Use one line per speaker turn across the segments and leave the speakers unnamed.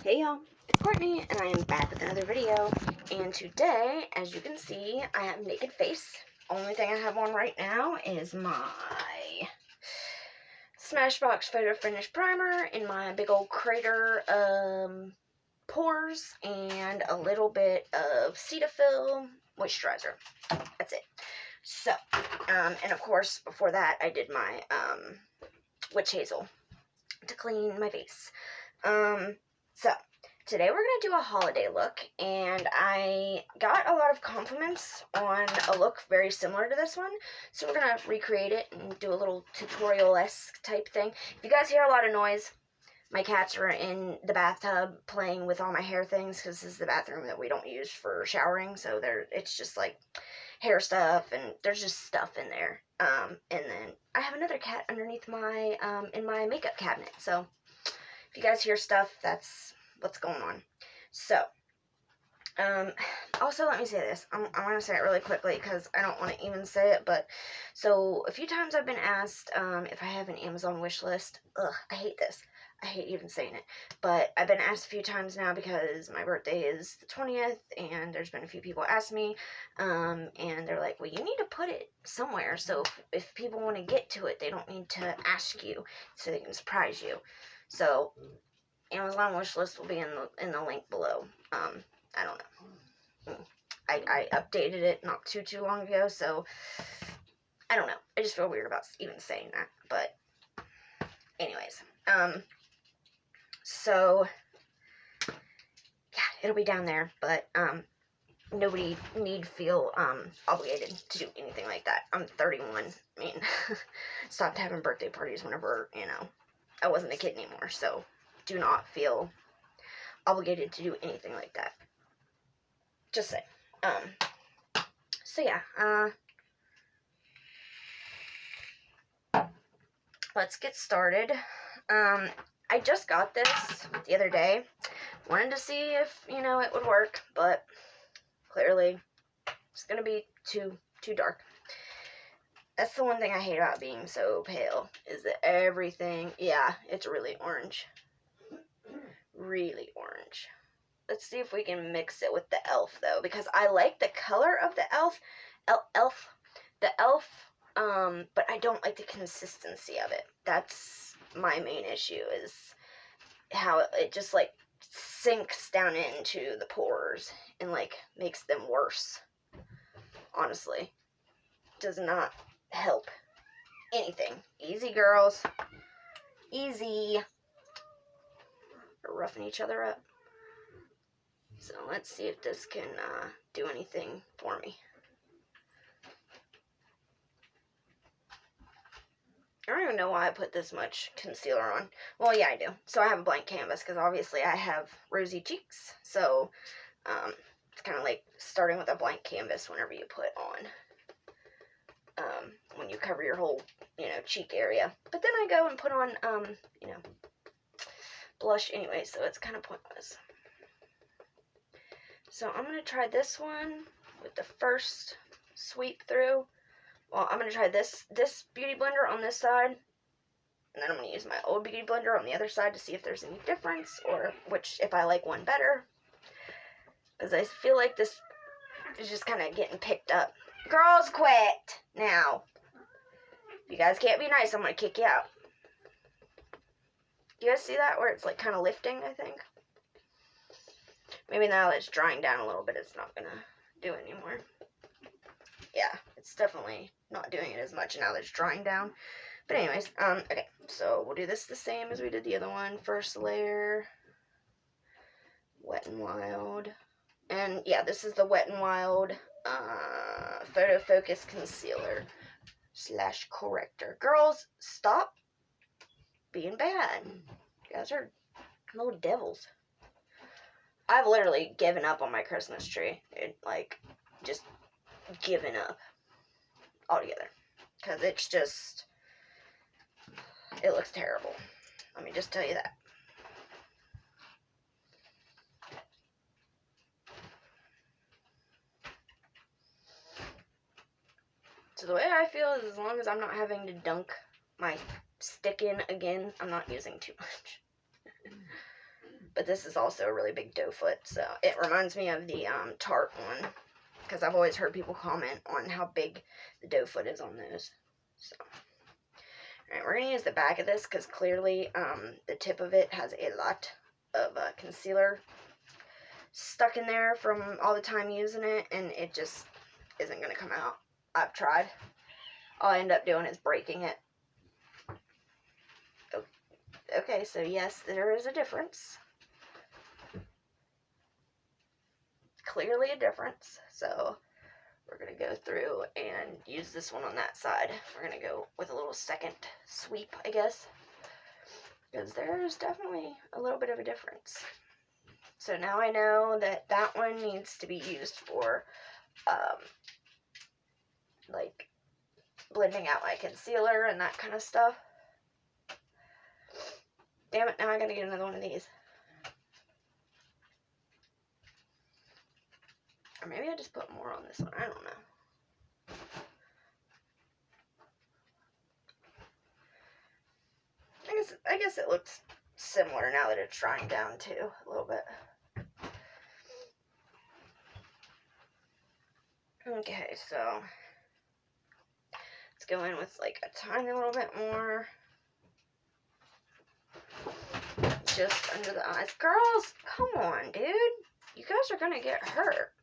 Hey y'all, it's Courtney and I am back with another video, and today, as you can see, I have naked face. Only thing I have on right now is my Smashbox Photo Finish Primer in my big old crater pores and a little bit of Cetaphil moisturizer. That's it. So, and of course, before that, I did my witch hazel to clean my face. So, today we're going to do a holiday look, and I got a lot of compliments on a look very similar to this one, so we're going to recreate it and do a little tutorial-esque type thing. If you guys hear a lot of noise, my cats are in the bathtub playing with all my hair things, because this is the bathroom that we don't use for showering, so it's just like hair stuff, and there's just stuff in there. And then I have another cat underneath my, in my makeup cabinet, so if you guys hear stuff, that's what's going on. So, also let me say this. I'm going to say it really quickly because I don't want to even say it, but, so, a few times I've been asked, if I have an Amazon wish list. Ugh, I hate this. I hate even saying it, but I've been asked a few times now because my birthday is the 20th, and there's been a few people ask me, and they're like, well, you need to put it somewhere, so if people want to get to it, they don't need to ask you, so they can surprise you. So, Amazon wish list will be in the link below. I don't know. I updated it not too long ago, so I don't know. I just feel weird about even saying that. But anyways, so yeah, it'll be down there, but nobody need feel obligated to do anything like that. I'm 31. I mean, stopped having birthday parties whenever, I wasn't a kid anymore, so do not feel obligated to do anything like that. Just say. So yeah, let's get started. I just got this the other day. Wanted to see if, it would work, but clearly it's gonna be too dark. That's the one thing I hate about being so pale, is that everything, yeah, it's really orange. Really orange. Let's see if we can mix it with the e.l.f. though, because I like the color of the e.l.f., but I don't like the consistency of it. That's my main issue, is how it just like sinks down into the pores and like makes them worse. Honestly, does not help anything. Easy, girls. Easy. We're roughing each other up. So let's see if this can do anything for me. I don't even know why I put this much concealer on. Well, yeah, I do. So I have a blank canvas because obviously I have rosy cheeks. So it's kind of like starting with a blank canvas whenever you put on, when you cover your whole, cheek area. But then I go and put on, blush anyway, so it's kind of pointless. So I'm going to try this one with the first sweep through. Well, I'm going to try this Beauty Blender on this side, and then I'm going to use my old Beauty Blender on the other side to see if there's any difference, or if I like one better. Because I feel like this is just kind of getting picked up. Girls, quit now. If you guys can't be nice, I'm going to kick you out. Do you guys see that? Where it's like kind of lifting, I think. Maybe now that it's drying down a little bit, it's not going to do anymore. Yeah, it's definitely not doing it as much now that it's drying down. But anyways, okay. So we'll do this the same as we did the other one. First layer. Wet n Wild. And yeah, this is the Wet n Wild Photo Focus Concealer / Corrector. Girls, stop being bad. You guys are little devils. I've literally given up on my Christmas tree. Just given up altogether. Because it's just, it looks terrible. Let me just tell you that. So the way I feel is, as long as I'm not having to dunk my stick in again, I'm not using too much. But this is also a really big doe foot, so it reminds me of the Tarte one, because I've always heard people comment on how big the doe foot is on those. So, alright, we're going to use the back of this, because clearly the tip of it has a lot of concealer stuck in there from all the time using it, and it just isn't going to come out. I've tried. All I end up doing is breaking it. Okay, so yes, there is a difference. Clearly a difference. So we're going to go through and use this one on that side. We're going to go with a little second sweep, I guess, because there's definitely a little bit of a difference. So now I know that that one needs to be used for like blending out my concealer and that kind of stuff. Damn it, now I gotta get another one of these. Or maybe I just put more on this one, I don't know. I guess it looks similar now that it's drying down too, a little bit. Okay, so let's go in with like a tiny little bit more. Just under the eyes. Girls, come on, dude. You guys are gonna get hurt.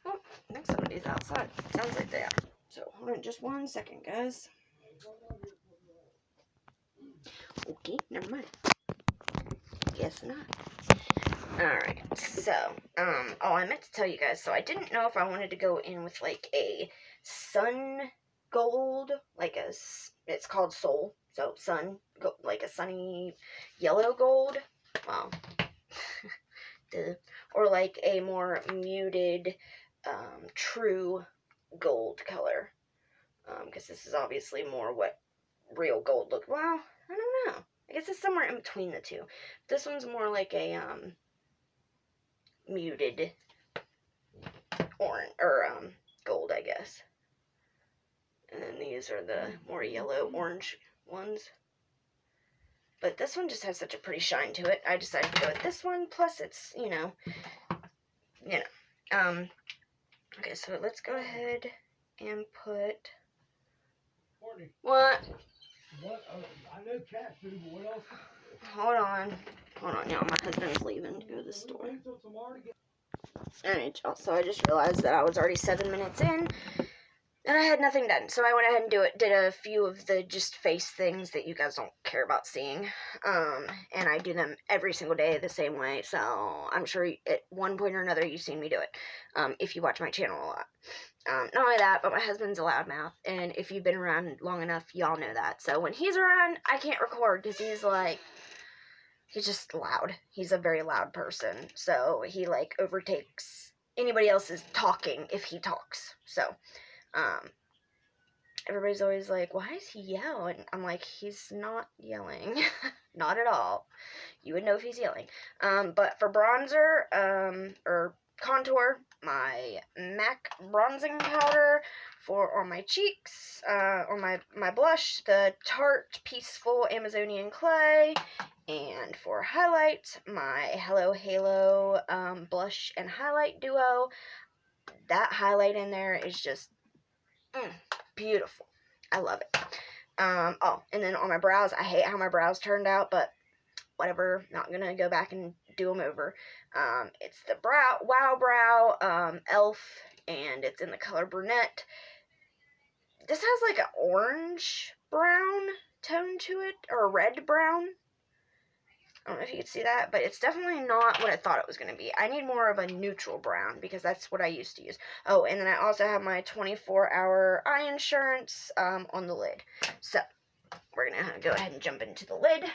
Oh, I think somebody's outside. Sounds like they are. So, hold on just 1 second, guys. Okay, never mind. Guess not. Alright, so, oh, I meant to tell you guys, so I didn't know if I wanted to go in with, like, a sun gold, like it's called Soul, so sun, like a sunny yellow gold, well, or like a more muted, true gold color, because this is obviously more what real gold looks, well, I don't know, I guess it's somewhere in between the two. This one's more like a, muted orange, or, gold, I guess. And then these are the more yellow orange ones. But this one just has such a pretty shine to it. I decided to go with this one, plus it's, you know. Okay, so let's go ahead and put, what?
I know cat food, but what else?
Hold on, y'all, my husband's leaving to go to the store. Alright, y'all, so I just realized that I was already 7 minutes in, and I had nothing done, so I went ahead and did a few of the just face things that you guys don't care about seeing, and I do them every single day the same way, so I'm sure at one point or another you've seen me do it, if you watch my channel a lot. Not only that, but my husband's a loudmouth, and if you've been around long enough, y'all know that, so when he's around, I can't record, because he's just loud. He's a very loud person, so he, like, overtakes anybody else's talking if he talks, so, everybody's always like, why is he yelling? I'm like, he's not yelling. Not at all. You would know if he's yelling. But for bronzer, or contour, my MAC bronzing powder on my cheeks, on my blush, the Tarte Peaceful Amazonian Clay, and for highlight, my Hello Halo, blush and highlight duo. That highlight in there is just, beautiful. I love it. Oh, and then on my brows, I hate how my brows turned out, but whatever, not gonna go back and do them over. It's the Wow Brow, e.l.f., and it's in the color brunette. This has like an orange brown tone to it, or a red brown. I don't know if you can see that, but it's definitely not what I thought it was going to be. I need more of a neutral brown, because that's what I used to use. Oh, and then I also have my 24-hour eye insurance on the lid. So, we're going to go ahead and jump into the lid.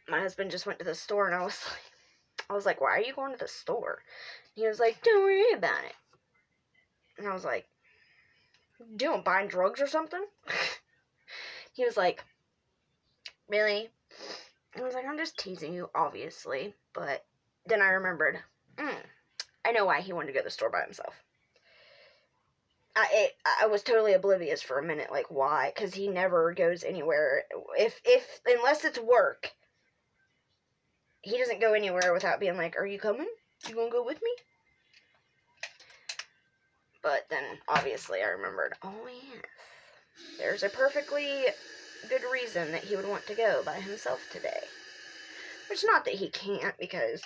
My husband just went to the store, and I was like, why are you going to the store? He was like, don't worry about it. And I was like, doing buying drugs or something? He was like, really? I was like, I'm just teasing you, obviously. But then I remembered, I I know why he wanted to go to the store by himself. I was totally oblivious for a minute, like, why? Because he never goes anywhere. Unless it's work, he doesn't go anywhere without being like, are you coming? You gonna go with me? But then, obviously, I remembered, oh, yes, there's a perfectly good reason that he would want to go by himself today. Which, not that he can't, because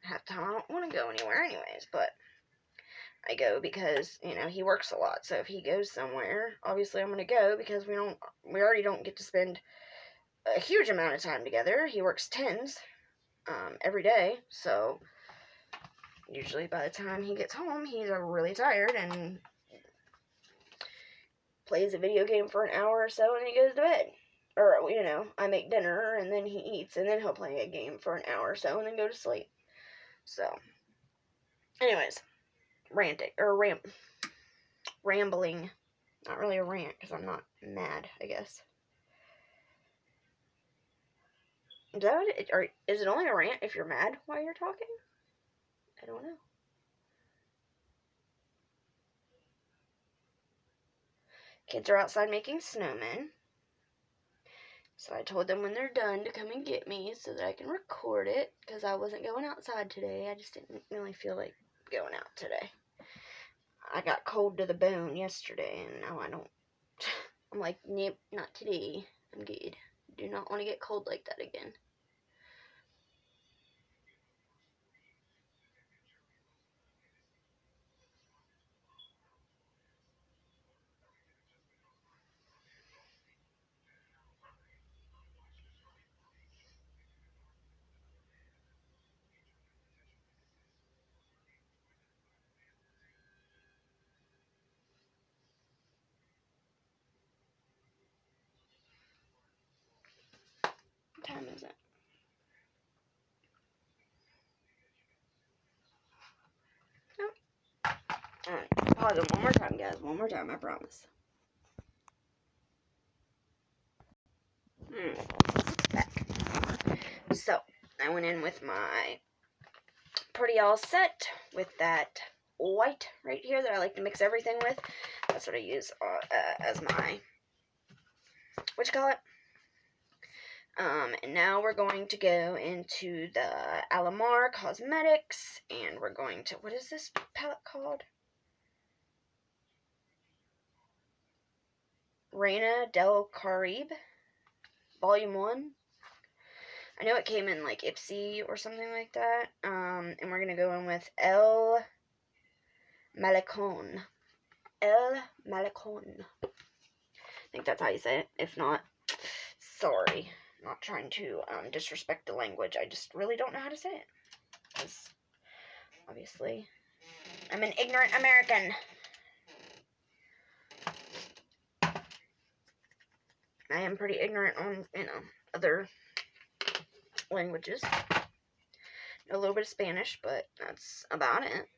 half the time I don't want to go anywhere anyways, but I go because, you know, he works a lot. So if he goes somewhere, obviously I'm going to go because we already don't get to spend a huge amount of time together. He works 10s every day, so usually by the time he gets home, he's really tired and plays a video game for an hour or so and he goes to bed. Or, you know, I make dinner and then he eats and then he'll play a game for an hour or so and then go to sleep. So, anyways, rambling. Not really a rant because I'm not mad, I guess. Is that what or is it only a rant if you're mad while you're talking? I don't know. Kids are outside making snowmen. So I told them when they're done to come and get me so that I can record it because I wasn't going outside today. I just didn't really feel like going out today. I got cold to the bone yesterday and now I don't. I'm like, nope, not today. I'm good. Do not want to get cold like that again. What time is it? Alright, pause it one more time, guys. One more time, I promise. Back. So, I went in with my pretty all set with that white right here that I like to mix everything with. That's what I use as my, what you call it? And now we're going to go into the Alamar Cosmetics, and we're going to, what is this palette called? Reina del Caribe, Volume 1. I know it came in like Ipsy or something like that. And we're going to go in with El Malecon. El Malecon. I think that's how you say it. If not, sorry. I'm not trying to disrespect the language. I just really don't know how to say it. Because, obviously, I'm an ignorant American. I am pretty ignorant on, you know, other languages. A little bit of Spanish, but that's about it.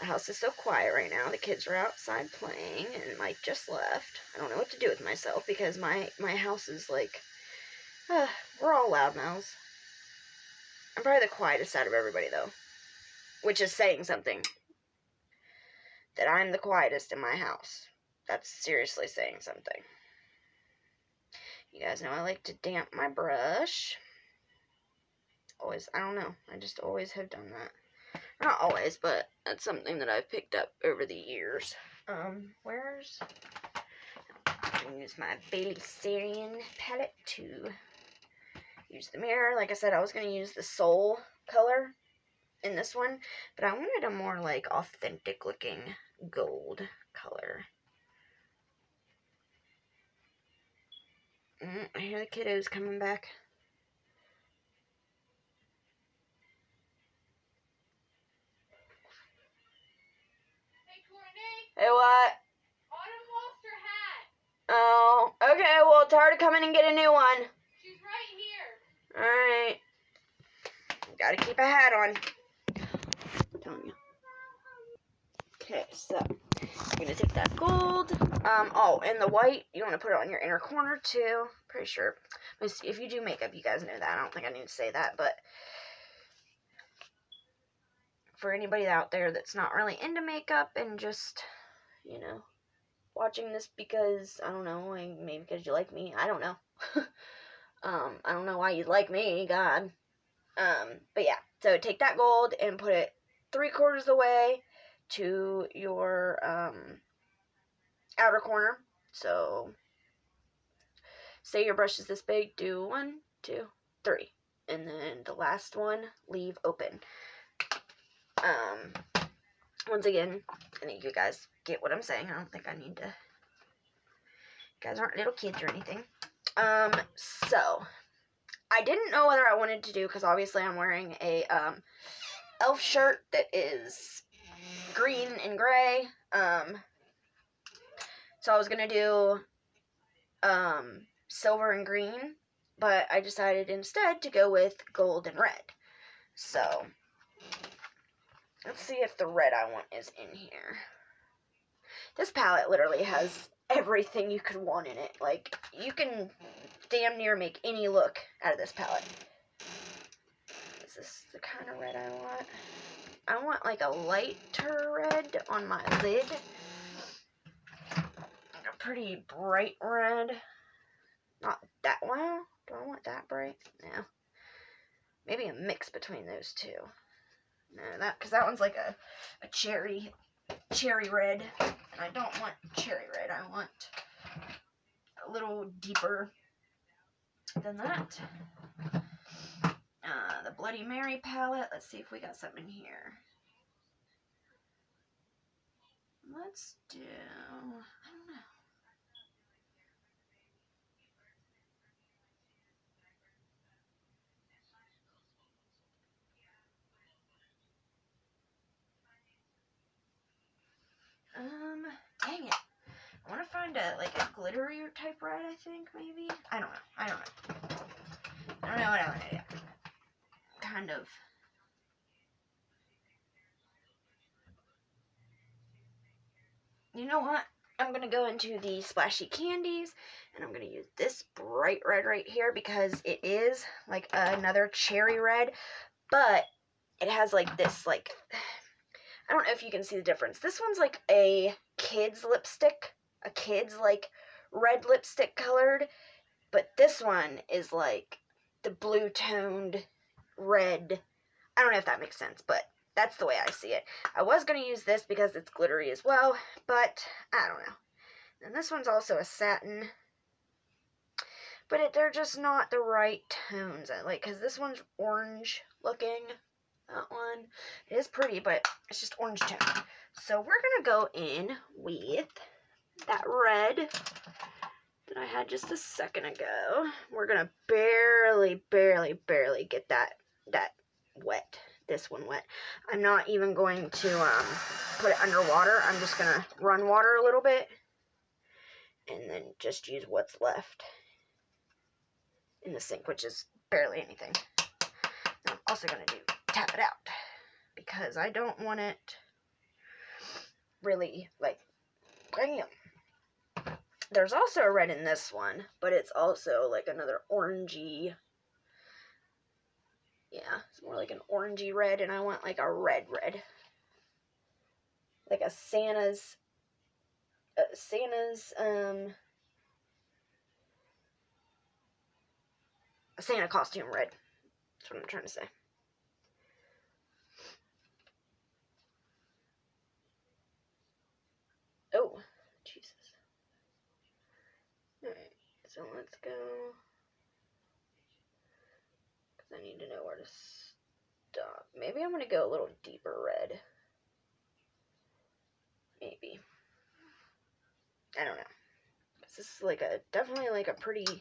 The house is so quiet right now. The kids are outside playing, and Mike just left. I don't know what to do with myself because my house is like, we're all loudmouths. I'm probably the quietest out of everybody, though, which is saying something. That I'm the quietest in my house. That's seriously saying something. You guys know I like to damp my brush. Always, I don't know. I just always have done that. Not always, but that's something that I've picked up over the years. Where's... I can use my Bailey Sarian palette to use the mirror. Like I said, I was going to use the Soul color in this one, but I wanted a more, like, authentic looking gold color. I hear the kiddos coming back. Hey, what?
Autumn lost her hat.
Oh, okay, well, tell her to come in and get a new one.
She's right here.
Alright. Gotta keep a hat on. I'm telling you. Okay, so, I'm gonna take that gold. Oh, and the white, you want to put it on your inner corner, too. Pretty sure. If you do makeup, you guys know that. I don't think I need to say that, but for anybody out there that's not really into makeup and just, you know, watching this because, I don't know, like, maybe because you like me. I don't know. I don't know why you'd like me, God. But yeah, so take that gold and put it 3/4 of the way to your, outer corner. So, say your brush is this big, do 1, 2, 3. And then the last one, leave open. Once again, I think you guys get what I'm saying. I don't think I need to. You guys aren't little kids or anything. So, I didn't know whether I wanted to do, because obviously I'm wearing a, elf shirt that is green and gray. So I was gonna do, silver and green, but I decided instead to go with gold and red. So, let's see if the red I want is in here. This palette literally has everything you could want in it. Like, you can damn near make any look out of this palette. Is this the kind of red I want? I want like a lighter red on my lid. Like a pretty bright red. Not that one. Do I want that bright? No. Maybe a mix between those two. No, because that one's like a cherry red. And I don't want cherry red. I want a little deeper than that. The Bloody Mary palette. Let's see if we got something in here. Let's do, I don't know. Dang it. I want to find a glittery type red, I think, maybe. I don't know. I don't know what I want to do. Kind of. You know what? I'm going to go into the Splashy Candies, and I'm going to use this bright red right here because it is like another cherry red, but it has like this, like, I don't know if you can see the difference. This one's like a kid's lipstick, a kid's like red lipstick colored, but this one is like the blue toned red. I don't know if that makes sense, but that's the way I see it. I was going to use this because it's glittery as well, but I don't know. And this one's also a satin, but they're just not the right tones. Because this one's orange looking. That one, it is pretty, but it's just orange tone. So we're going to go in with that red that I had just a second ago. We're going to barely get that wet. This one wet. I'm not even going to put it underwater. I'm just going to run water a little bit and then just use what's left in the sink, which is barely anything. I'm also going to tap it out because I don't want it really like bam. There's also a red in this one, but it's also like another orangey. Yeah, it's more like an orangey red, and I want like a red. Like a Santa's a Santa costume red. That's what I'm trying to say. Oh, Jesus. Alright, so let's go. Because I need to know where to stop. Maybe I'm going to go a little deeper red. Maybe. I don't know. This is like definitely like a pretty...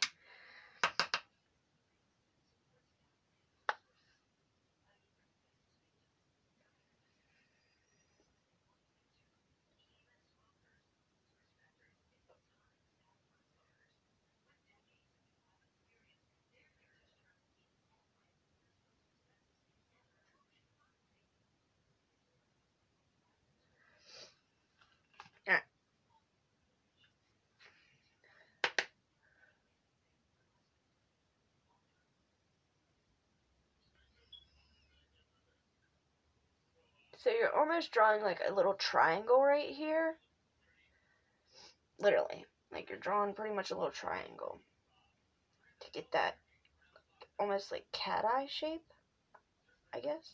So you're almost drawing like a little triangle right here. Literally. Like you're drawing pretty much a little triangle. To get that almost like cat eye shape, I guess.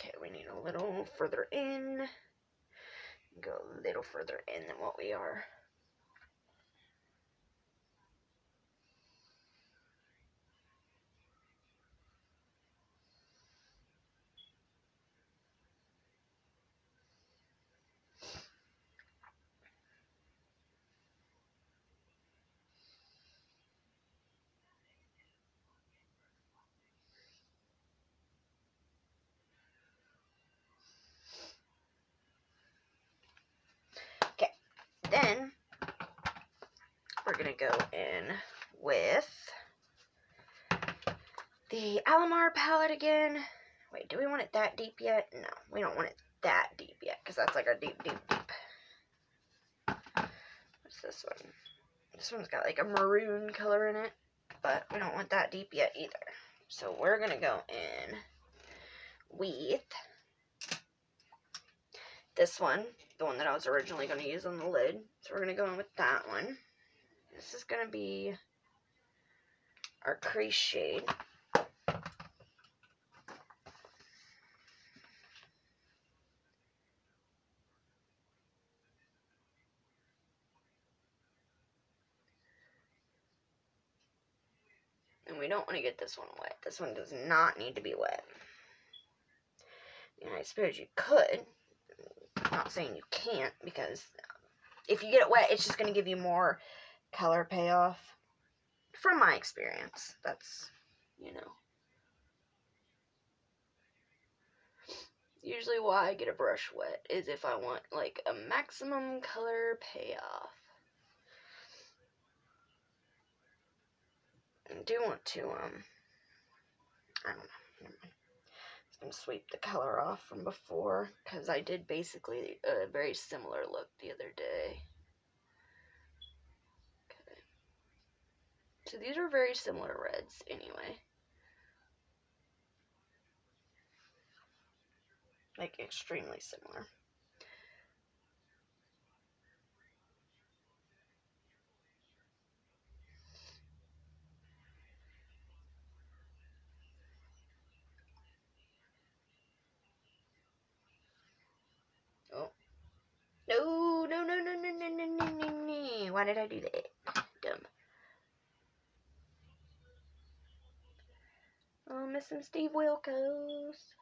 Okay, we need a little further in. Go a little further in than what we are. Okay, then we're gonna go in with the Alamar palette again. Wait, do we want it that deep yet? No, we don't want it that deep yet, because that's like our deep, deep, deep. What's this one? This one's got like a maroon color in it, but we don't want that deep yet either. So we're gonna go in with this one, the one that I was originally going to use on the lid. So we're going to go in with that one. This is going to be our crease shade. And we don't want to get this one wet. This one does not need to be wet. And I suppose you could. I'm not saying you can't, because if you get it wet, it's just going to give you more color payoff. From my experience, that's, you know, usually why I get a brush wet is if I want like a maximum color payoff. I do want to, I don't know, never mind. I'm going to sweep the color off from before, because I did basically a very similar look the other day. Okay. So these are very similar reds anyway. Like, extremely similar. Oh. No, no, no, no, no, no, no, no, no, no. Why did I do that? Dumb. Oh, missing Steve Wilkos.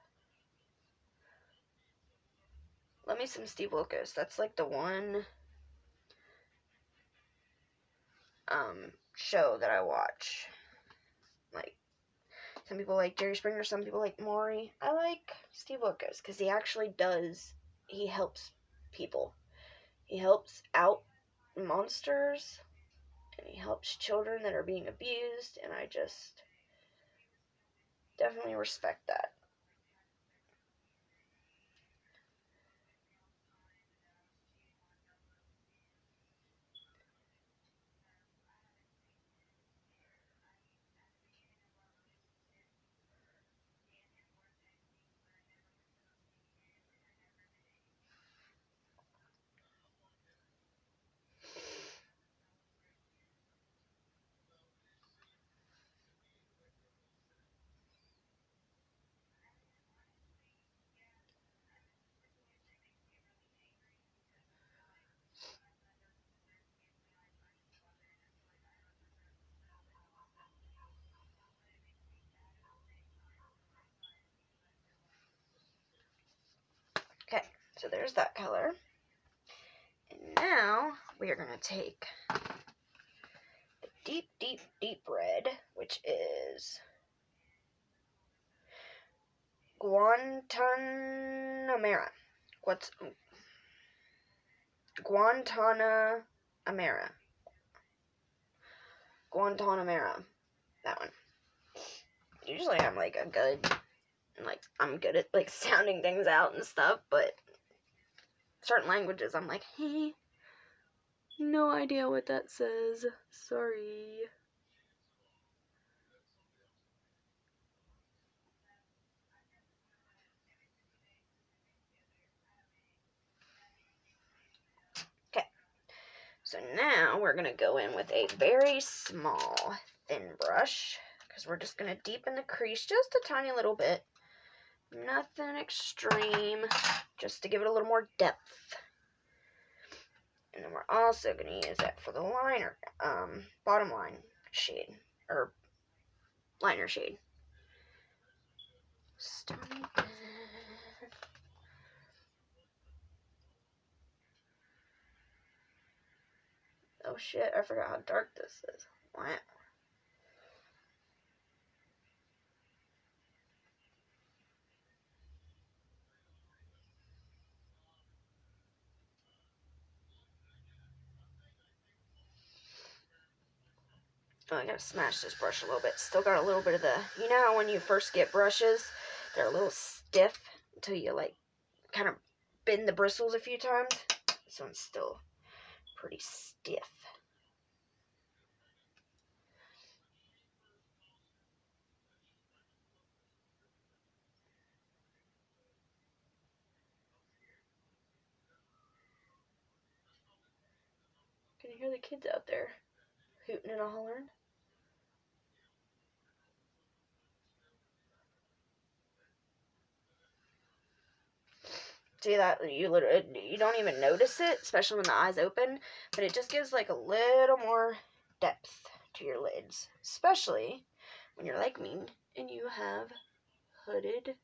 Let me some Steve Wilkos. That's like the one show that I watch. Like, some people like Jerry Springer, some people like Maury. I like Steve Wilkos because he actually does, he helps people. He helps out monsters, and he helps children that are being abused, and I just definitely respect that. Okay, so there's that color. And now we are going to take the deep, deep, deep red, which is Guantanamera. What's Guantanamera? Guantanamera. That one. Usually I'm like I'm good at like sounding things out and stuff, but certain languages I'm like, hey, no idea what that says. Sorry. So now we're going to go in with a very small thin brush because we're just going to deepen the crease just a tiny little bit. Nothing extreme, just to give it a little more depth. And then we're also going to use that for the liner, bottom line shade, or liner shade. Starting there. Oh shit, I forgot how dark this is. Wow. Oh, I gotta smash this brush a little bit. Still got a little bit of the, you know how when you first get brushes, they're a little stiff until you like kind of bend the bristles a few times? This one's still pretty stiff. Can you hear the kids out there hooting and hollering? See that? You don't even notice it, especially when the eyes open, but it just gives like a little more depth to your lids, especially when you're like me and you have hooded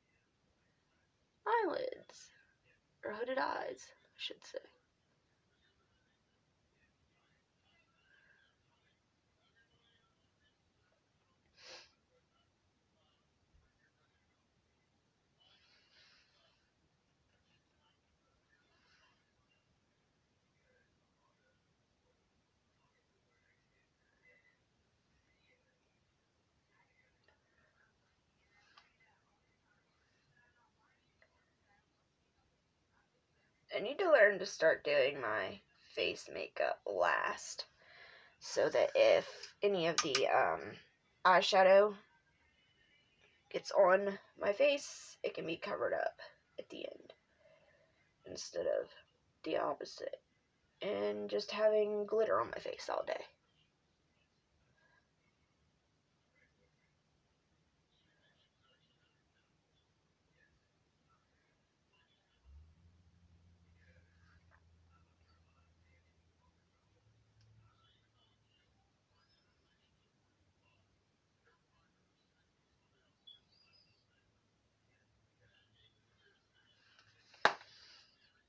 eyelids, or hooded eyes, I should say. I need to learn to start doing my face makeup last, so that if any of the eyeshadow gets on my face, it can be covered up at the end instead of the opposite and just having glitter on my face all day.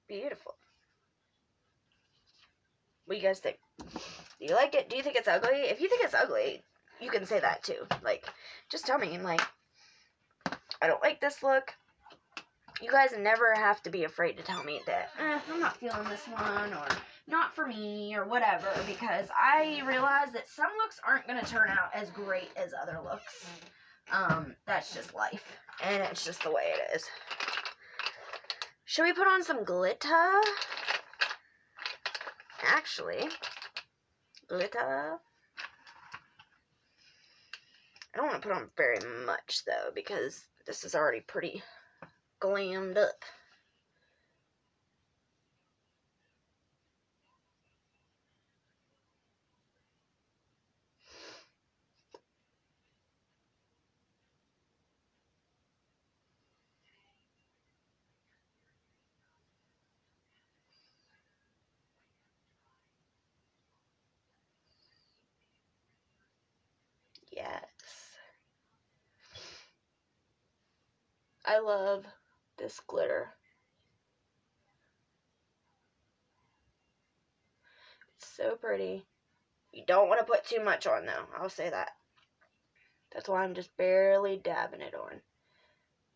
Beautiful. What do you guys think? Do you like it? Do you think it's ugly? If you think it's ugly, you can say that too. Like, just tell me, like, I don't like this look. You guys never have to be afraid to tell me that, I'm not feeling this one, or not for me, or whatever, because I realize that some looks aren't going to turn out as great as other looks. That's just life, and it's just the way it is. Should we put on some glitter? Actually, glitter. I don't want to put on very much, though, because this is already pretty glammed up. Yes. I love this glitter. It's so pretty. You don't want to put too much on, though. I'll say that. That's why I'm just barely dabbing it on.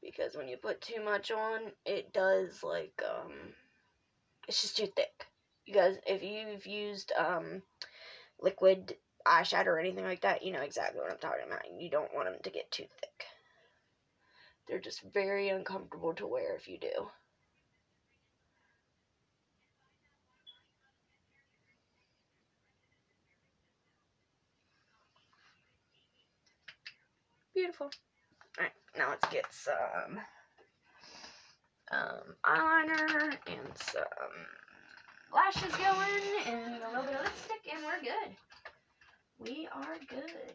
Because when you put too much on, it does, like, it's just too thick. You guys, if you've used, liquid eyeshadow or anything like that, you know exactly what I'm talking about. You don't want them to get too thick. They're just very uncomfortable to wear if you do. Beautiful. Alright, now let's get some eyeliner and some lashes going and a little bit of lipstick, and we're good. We are good.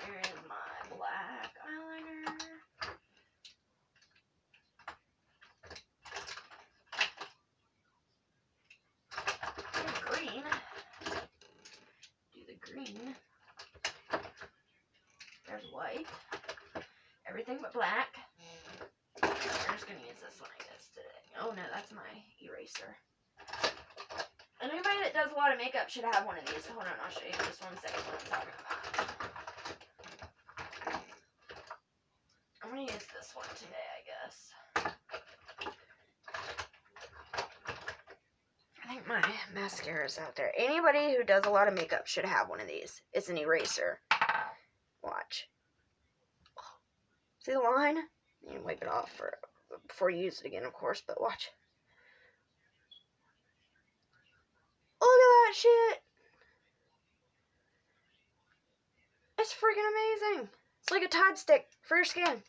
Here is my black eyeliner. Green. Do the green. There's white. Everything but black. I'm just gonna use this one, I guess, today. Oh no, that's my eraser. Anybody that does a lot of makeup should have one of these. Hold on, I'll show you just one second what I'm talking about. I'm gonna use this one today, I guess. I think my mascara is out there. Anybody who does a lot of makeup should have one of these. It's an eraser. Watch. See the line? You can wipe it off before you use it again, of course, but watch. Look at that shit! It's freaking amazing. It's like a Tide stick for your skin.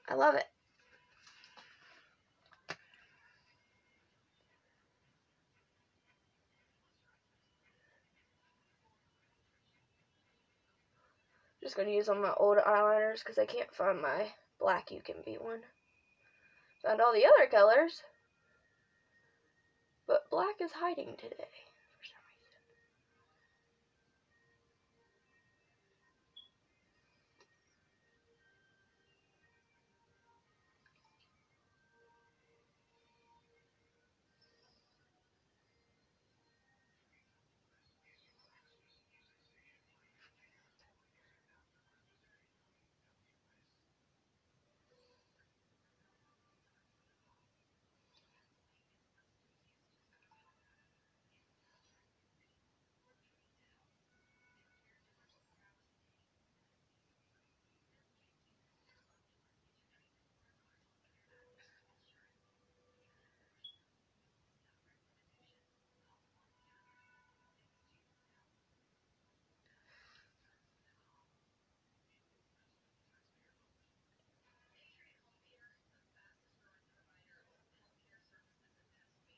I love it. Just gonna use all my old eyeliners because I can't find my black You Can Be one. Found all the other colors, but black is hiding today for some reason.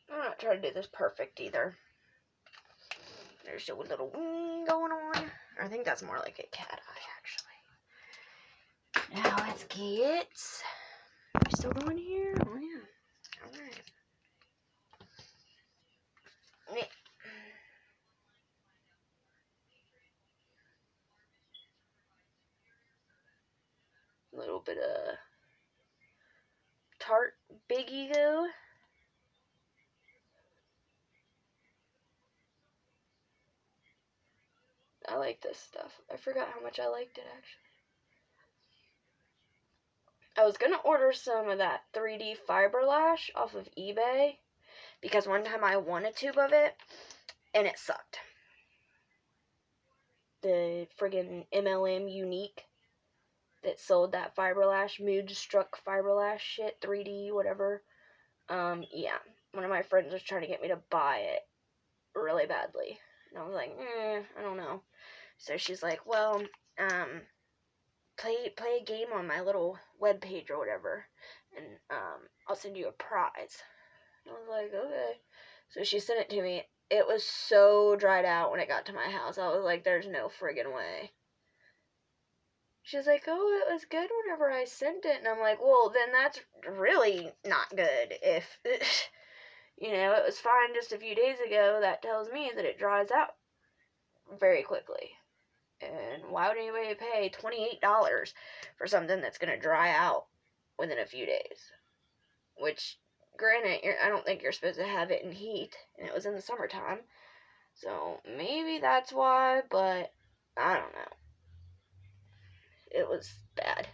I'm not trying to do this perfect either. There's a little wing going on. I think that's more like a cat eye, actually. Now let's get... Are we still going here? Oh, yeah. Alright. Yeah. A little bit of Tarte Big Ego. I like this stuff. I forgot how much I liked it, actually. I was gonna order some of that 3D fiber lash off of eBay because one time I won a tube of it and it sucked. The friggin' MLM Unique that sold that fiber lash, Mood-Struck fiber lash shit, 3D, whatever. Yeah. One of my friends was trying to get me to buy it really badly. And I was like, I don't know. So she's like, well, play a game on my little webpage or whatever, and I'll send you a prize. And I was like, okay. So she sent it to me. It was so dried out when it got to my house. I was like, there's no friggin' way. She's like, oh, it was good whenever I sent it. And I'm like, well, then that's really not good. If, you know, it was fine just a few days ago, that tells me that it dries out very quickly. And why would anybody pay $28 for something that's going to dry out within a few days? Which, granted, I don't think you're supposed to have it in heat, and it was in the summertime. So maybe that's why, but I don't know. It was bad.